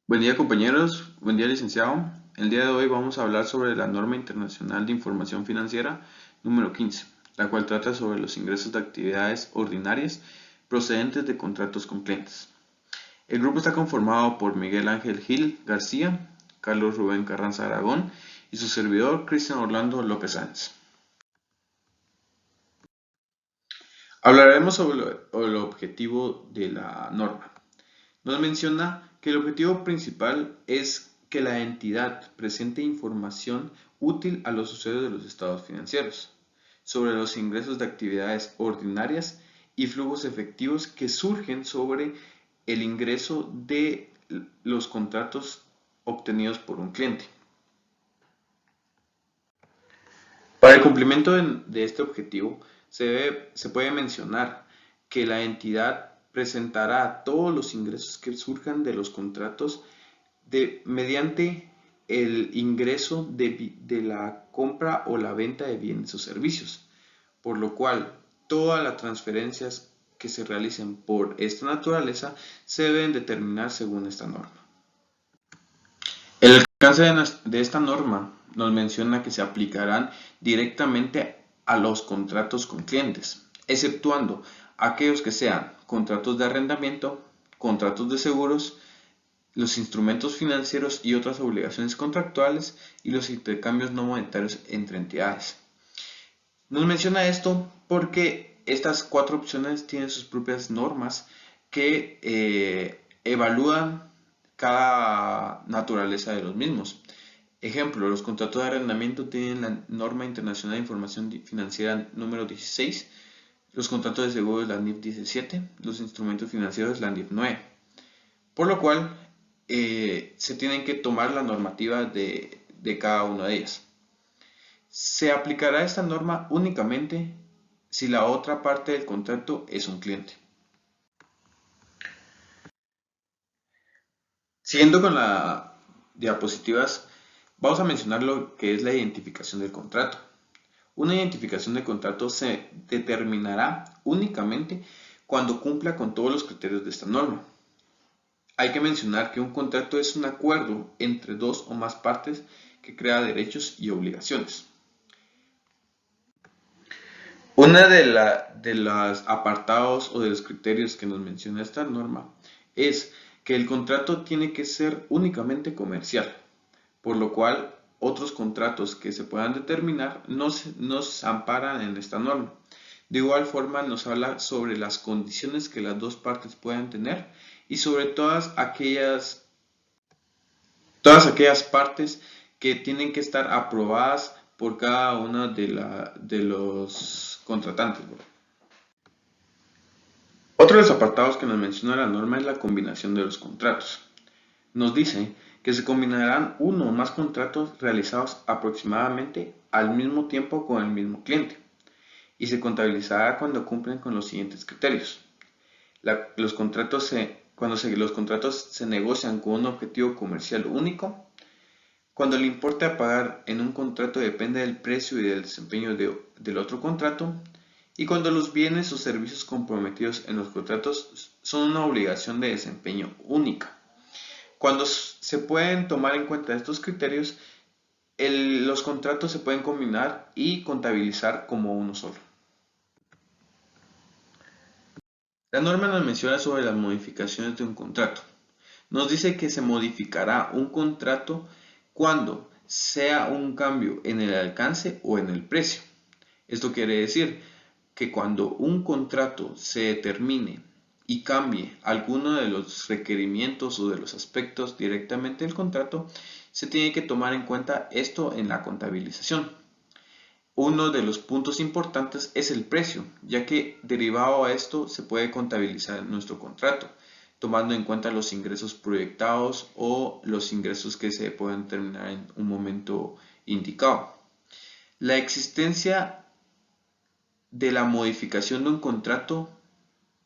Buen día compañeros, buen día licenciado. El día de hoy vamos a hablar sobre la norma internacional de información financiera número 15, la cual trata sobre los ingresos de actividades ordinarias procedentes de contratos con clientes. El grupo está conformado por Miguel Ángel Gil García, Carlos Rubén Carranza Aragón y su servidor Cristian Orlando López Sáenz. Hablaremos sobre el objetivo de la norma. Nos menciona que el objetivo principal es que la entidad presente información útil a los usuarios de los estados financieros sobre los ingresos de actividades ordinarias y flujos efectivos que surgen sobre el ingreso de los contratos obtenidos por un cliente. Para el cumplimiento de este objetivo, se puede mencionar que la entidad presentará todos los ingresos que surjan de los contratos mediante el ingreso de la compra o la venta de bienes o servicios, por lo cual todas las transferencias que se realicen por esta naturaleza se deben determinar según esta norma. El alcance de esta norma nos menciona que se aplicarán directamente a los contratos con clientes, exceptuando aquellos que sean contratos de arrendamiento, contratos de seguros, los instrumentos financieros y otras obligaciones contractuales y los intercambios no monetarios entre entidades. Nos menciona esto porque estas cuatro opciones tienen sus propias normas que evalúan cada naturaleza de los mismos. Ejemplo, los contratos de arrendamiento tienen la norma internacional de información financiera número 16, los contratos de seguros la NIF 17, los instrumentos financieros la NIF 9. Por lo cual, se tienen que tomar la normativa de cada una de ellas. Se aplicará esta norma únicamente si la otra parte del contrato es un cliente. Siguiendo con las diapositivas, vamos a mencionar lo que es la identificación del contrato. Una identificación de contrato se determinará únicamente cuando cumpla con todos los criterios de esta norma. Hay que mencionar que un contrato es un acuerdo entre dos o más partes que crea derechos y obligaciones. Una de los apartados o de los criterios que nos menciona esta norma es que el contrato tiene que ser únicamente comercial, por lo cual otros contratos que se puedan determinar nos amparan en esta norma. De igual forma nos habla sobre las condiciones que las dos partes puedan tener y sobre todas aquellas partes que tienen que estar aprobadas por cada una de los contratantes. Otro de los apartados que nos menciona la norma es la combinación de los contratos. Nos dice que se combinarán uno o más contratos realizados aproximadamente al mismo tiempo con el mismo cliente y se contabilizará cuando cumplen con los siguientes criterios. Cuando los contratos se negocian con un objetivo comercial único, cuando el importe a pagar en un contrato depende del precio y del desempeño del otro contrato, y cuando los bienes o servicios comprometidos en los contratos son una obligación de desempeño única. Cuando se pueden tomar en cuenta estos criterios, los contratos se pueden combinar y contabilizar como uno solo. La norma nos menciona sobre las modificaciones de un contrato. Nos dice que se modificará un contrato cuando sea un cambio en el alcance o en el precio. Esto quiere decir que cuando un contrato se determine y cambie alguno de los requerimientos o de los aspectos directamente del contrato, se tiene que tomar en cuenta esto en la contabilización. Uno de los puntos importantes es el precio, ya que derivado a esto se puede contabilizar nuestro contrato, tomando en cuenta los ingresos proyectados o los ingresos que se pueden determinar en un momento indicado. La existencia de la modificación de un contrato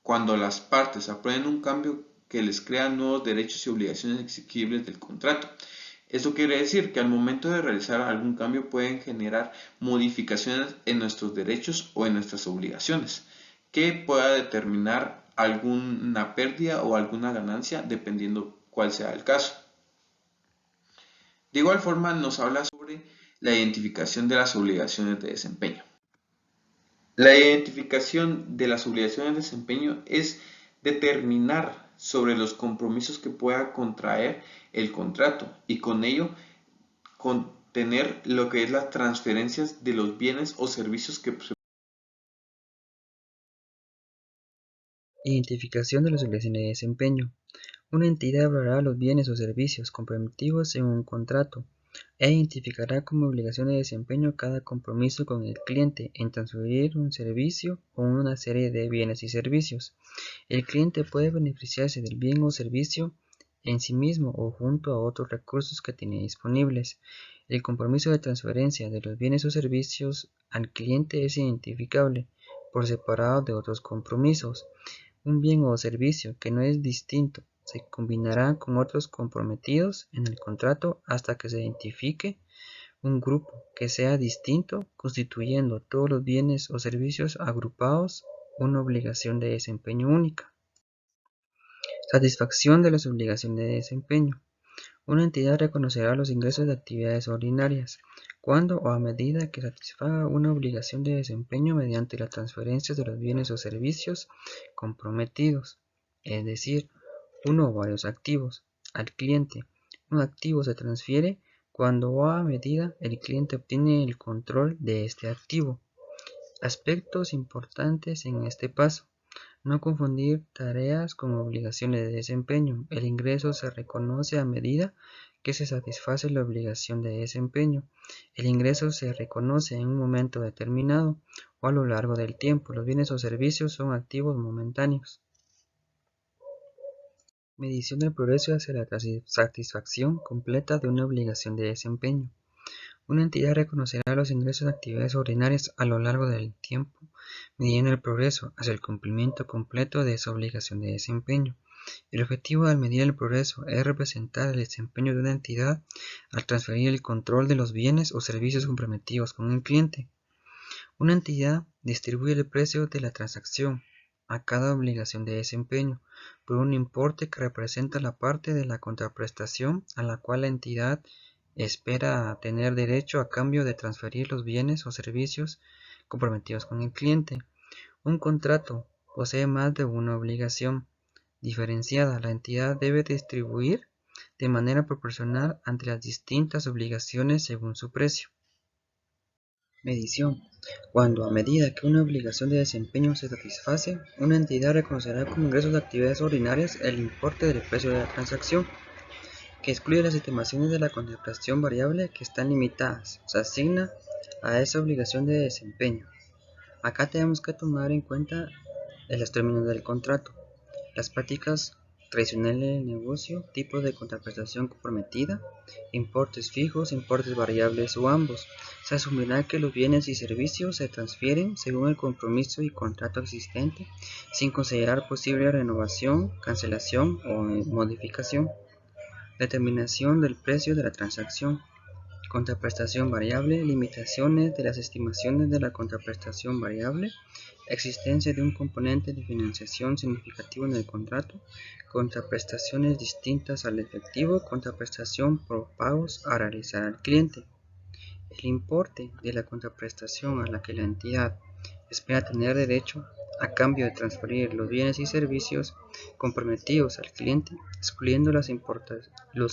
cuando las partes aprueben un cambio que les crea nuevos derechos y obligaciones exigibles del contrato. Esto quiere decir que al momento de realizar algún cambio pueden generar modificaciones en nuestros derechos o en nuestras obligaciones, que pueda determinar alguna pérdida o alguna ganancia dependiendo cuál sea el caso. De igual forma, nos habla sobre la identificación de las obligaciones de desempeño. La identificación de las obligaciones de desempeño es determinar sobre los compromisos que pueda contraer el contrato y con ello contener lo que es las transferencias de los bienes o servicios que se. Identificación de las obligaciones de desempeño. Una entidad evaluará los bienes o servicios comprometidos en un contrato e identificará como obligación de desempeño cada compromiso con el cliente en transferir un servicio o una serie de bienes y servicios. El cliente puede beneficiarse del bien o servicio en sí mismo o junto a otros recursos que tiene disponibles. El compromiso de transferencia de los bienes o servicios al cliente es identificable por separado de otros compromisos. Un bien o servicio que no es distinto se combinará con otros comprometidos en el contrato hasta que se identifique un grupo que sea distinto, constituyendo todos los bienes o servicios agrupados una obligación de desempeño única. Satisfacción de las obligaciones de desempeño. Una entidad reconocerá los ingresos de actividades ordinarias cuando o a medida que satisfaga una obligación de desempeño mediante la transferencia de los bienes o servicios comprometidos, es decir, uno o varios activos, al cliente. Un activo se transfiere cuando o a medida el cliente obtiene el control de este activo. Aspectos importantes en este paso. No confundir tareas con obligaciones de desempeño. El ingreso se reconoce a medida que se satisface la obligación de desempeño. El ingreso se reconoce en un momento determinado o a lo largo del tiempo. Los bienes o servicios son activos momentáneos. Medición del progreso hacia la satisfacción completa de una obligación de desempeño. Una entidad reconocerá los ingresos de actividades ordinarias a lo largo del tiempo, midiendo el progreso hacia el cumplimiento completo de esa obligación de desempeño. El objetivo al medir el progreso es representar el desempeño de una entidad al transferir el control de los bienes o servicios comprometidos con el cliente. Una entidad distribuye el precio de la transacción a cada obligación de desempeño por un importe que representa la parte de la contraprestación a la cual la entidad espera tener derecho a cambio de transferir los bienes o servicios comprometidos con el cliente. Un contrato posee más de una obligación diferenciada. La entidad debe distribuir de manera proporcional entre las distintas obligaciones según su precio. Medición. Cuando a medida que una obligación de desempeño se satisface, una entidad reconocerá como ingresos de actividades ordinarias el importe del precio de la transacción, que excluye las estimaciones de la contraprestación variable que están limitadas. Se asigna a esa obligación de desempeño. Acá tenemos que tomar en cuenta los términos del contrato, las prácticas tradicionales del negocio, tipos de contraprestación comprometida, importes fijos, importes variables o ambos. Se asumirá que los bienes y servicios se transfieren según el compromiso y contrato existente, sin considerar posible renovación, cancelación o modificación. Determinación del precio de la transacción. Contraprestación variable, limitaciones de las estimaciones de la contraprestación variable, existencia de un componente de financiación significativo en el contrato, contraprestaciones distintas al efectivo, contraprestación por pagos a realizar al cliente. El importe de la contraprestación a la que la entidad espera tener derecho a cambio de transferir los bienes y servicios comprometidos al cliente, excluyendo los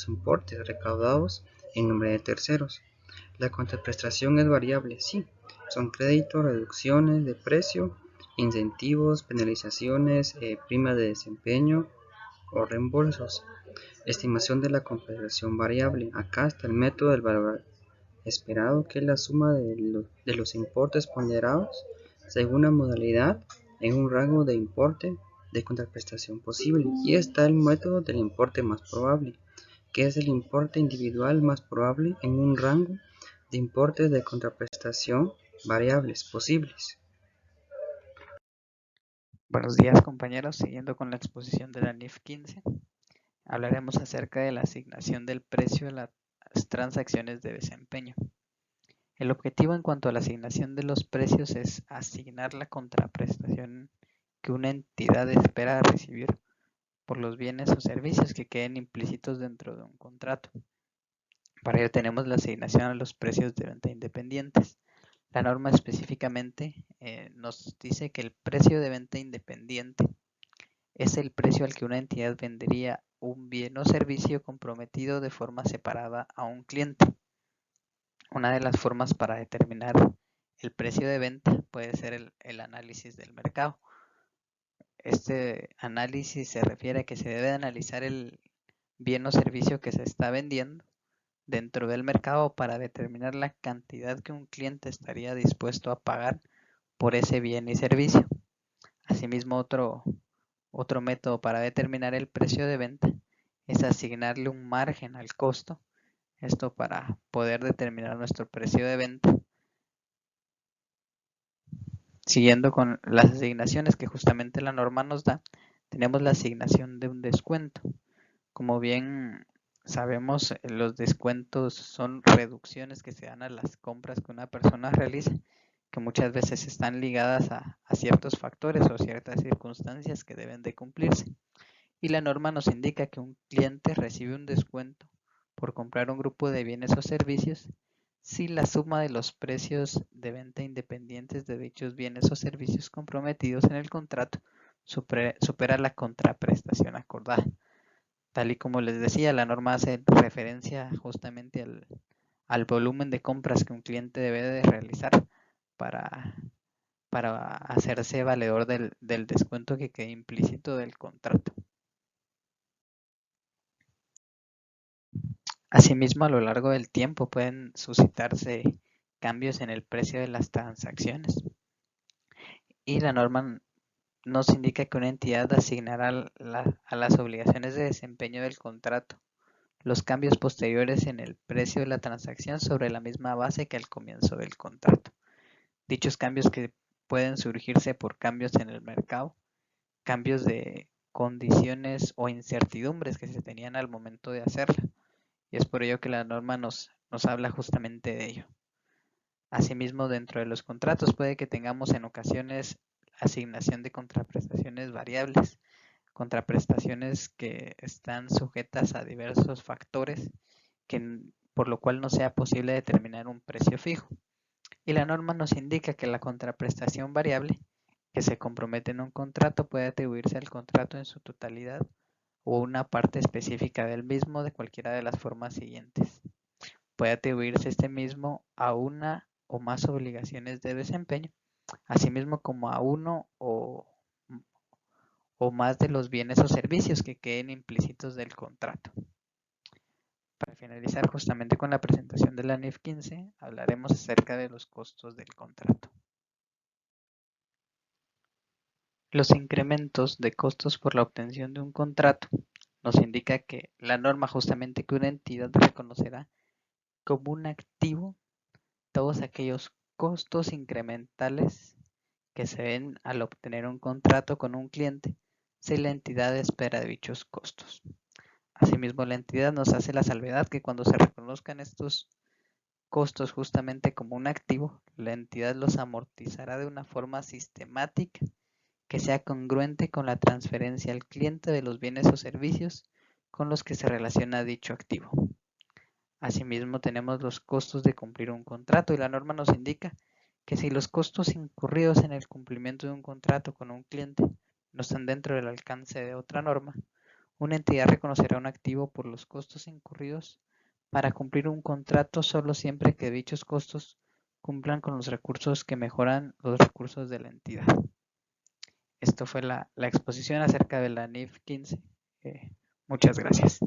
importes recaudados en nombre de terceros. La contraprestación es variable, sí, son créditos, reducciones de precio, incentivos, penalizaciones, primas de desempeño o reembolsos. Estimación de la compensación variable. Acá está el método del valor esperado, que es la suma de los importes ponderados según la modalidad en un rango de importe de contraprestación posible. Y está el método del importe más probable, que es el importe individual más probable en un rango de importes de contraprestación variables posibles. Buenos días, compañeros. Siguiendo con la exposición de la NIF 15, hablaremos acerca de la asignación del precio de las transacciones de desempeño. El objetivo en cuanto a la asignación de los precios es asignar la contraprestación que una entidad espera recibir por los bienes o servicios que queden implícitos dentro de un contrato. Para ello tenemos la asignación a los precios de venta independientes. La norma específicamente nos dice que el precio de venta independiente es el precio al que una entidad vendería un bien o servicio comprometido de forma separada a un cliente. Una de las formas para determinar el precio de venta puede ser el análisis del mercado. Este análisis se refiere a que se debe analizar el bien o servicio que se está vendiendo dentro del mercado para determinar la cantidad que un cliente estaría dispuesto a pagar por ese bien y servicio. Asimismo, otro método para determinar el precio de venta es asignarle un margen al costo, esto para poder determinar nuestro precio de venta. Siguiendo con las asignaciones que justamente la norma nos da, tenemos la asignación de un descuento. Como bien sabemos, los descuentos son reducciones que se dan a las compras que una persona realiza, que muchas veces están ligadas a ciertos factores o ciertas circunstancias que deben de cumplirse. Y la norma nos indica que un cliente recibe un descuento por comprar un grupo de bienes o servicios si la suma de los precios de venta independientes de dichos bienes o servicios comprometidos en el contrato supera la contraprestación acordada. Tal y como les decía, la norma hace referencia justamente al volumen de compras que un cliente debe de realizar para hacerse valedor del descuento que quede implícito del contrato. Asimismo, a lo largo del tiempo pueden suscitarse cambios en el precio de las transacciones y la norma nos indica que una entidad asignará a las obligaciones de desempeño del contrato los cambios posteriores en el precio de la transacción sobre la misma base que al comienzo del contrato. Dichos cambios que pueden surgirse por cambios en el mercado, cambios de condiciones o incertidumbres que se tenían al momento de hacerla. Y es por ello que la norma nos habla justamente de ello. Asimismo, dentro de los contratos puede que tengamos en ocasiones asignación de contraprestaciones variables, contraprestaciones que están sujetas a diversos factores, por lo cual no sea posible determinar un precio fijo. Y la norma nos indica que la contraprestación variable que se compromete en un contrato puede atribuirse al contrato en su totalidad o una parte específica del mismo de cualquiera de las formas siguientes. Puede atribuirse este mismo a una o más obligaciones de desempeño, asimismo como a uno o más de los bienes o servicios que queden implícitos del contrato. Para finalizar justamente con la presentación de la NIF 15, hablaremos acerca de los costos del contrato. Los incrementos de costos por la obtención de un contrato nos indica que la norma justamente que una entidad reconocerá como un activo todos aquellos costos incrementales que se ven al obtener un contrato con un cliente si la entidad espera dichos costos. Asimismo, la entidad nos hace la salvedad que cuando se reconozcan estos costos justamente como un activo, la entidad los amortizará de una forma sistemática que sea congruente con la transferencia al cliente de los bienes o servicios con los que se relaciona dicho activo. Asimismo, tenemos los costos de cumplir un contrato y la norma nos indica que si los costos incurridos en el cumplimiento de un contrato con un cliente no están dentro del alcance de otra norma, una entidad reconocerá un activo por los costos incurridos para cumplir un contrato solo siempre que dichos costos cumplan con los recursos que mejoran los recursos de la entidad. Esto fue la exposición acerca de la NIF 15. Muchas gracias.